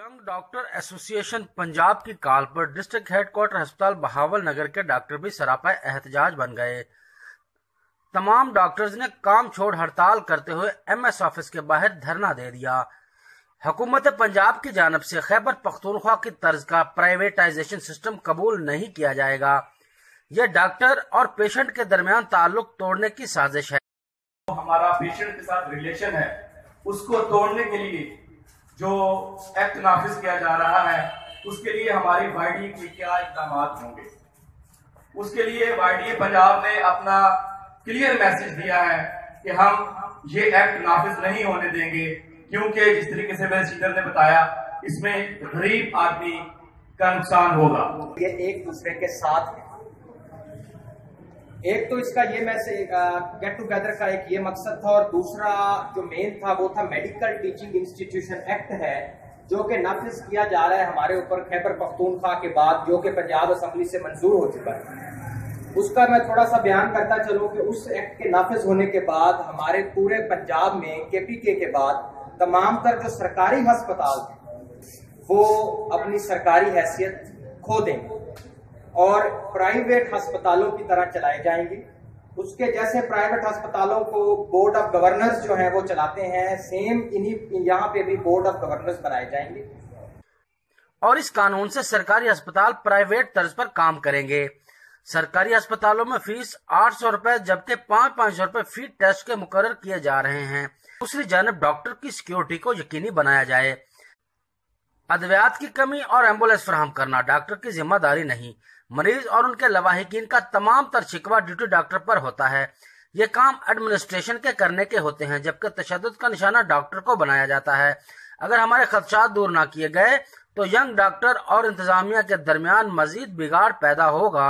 Young doctor association Punjab की call पर district headquarter अस्पताल बहावल नगर के डॉक्टर भी सरापा एहतजाज बन गए। तमाम डॉक्टर्स ने काम छोड़ हड़ताल करते हुए एमएस ऑफिस के बाहर धरना दे दिया। हुकूमत पंजाब की जानिब से खैबर पख्तूनख्वा की तर्ज का प्राइवेटाइजेशन सिस्टम कबूल नहीं किया जाएगा। यह डॉक्टर और पेशेंट के दरमियान ताल्लुक तोड़ने की साजिश है। हमारा पेशेंट के साथ रिलेशन है, उसको तोड़ने के लिए जो एक्ट नाफिज किया जा रहा है, उसके लिए हमारी वाईडी के क्या इकदाम होंगे। उसके लिए वाईडी पंजाब ने अपना क्लियर मैसेज दिया है कि हम ये एक्ट नाफिज नहीं होने देंगे, क्योंकि जिस तरीके से मेरे सीनियर ने बताया, इसमें गरीब आदमी का नुकसान होगा। ये एक दूसरे के साथ है। एक तो इसका ये मैसेज गेट टुगेदर का एक ये मकसद था, और दूसरा जो मेन था वो था मेडिकल टीचिंग इंस्टीट्यूशन एक्ट है, जो कि नाफिज किया जा रहा है हमारे ऊपर खैबर पख्तूनख्वा के बाद, जो कि पंजाब असेंबली से मंजूर हो चुका है। उसका मैं थोड़ा सा बयान करता चलूं कि उस एक्ट के नाफिज होने के बाद हमारे पूरे पंजाब में केपीके के बाद तमाम तर जो सरकारी अस्पताल हैं वो अपनी सरकारी हैसियत खो देंगे और प्राइवेट अस्पतालों की तरह चलाए जाएंगे। उसके जैसे प्राइवेट अस्पतालों को बोर्ड ऑफ गवर्नर्स जो है वो चलाते हैं, सेम इन्हीं यहाँ पे भी बोर्ड ऑफ गवर्नर्स बनाए जाएंगे। और इस कानून से सरकारी अस्पताल प्राइवेट तर्ज पर काम करेंगे। सरकारी अस्पतालों में फीस 800 रुपए जबकि 500 रुपए फी टेस्ट के मुकर्रर किए जा रहे हैं। दूसरी जानब डॉक्टर की सिक्योरिटी को यकीनी बनाया जाए। अद्वियात की कमी और एम्बुलेंस फराहम करना डॉक्टर की जिम्मेदारी नहीं, मरीज और उनके लवाहिकीन का तमाम तर शिकवा ड्यूटी डॉक्टर पर होता है। ये काम एडमिनिस्ट्रेशन के करने के होते हैं, जबकि तशद्दुद का निशाना डॉक्टर को बनाया जाता है। अगर हमारे खदशात दूर ना किए गए तो यंग डॉक्टर और इंतजामिया के दरमियान मजीद बिगाड़ पैदा होगा।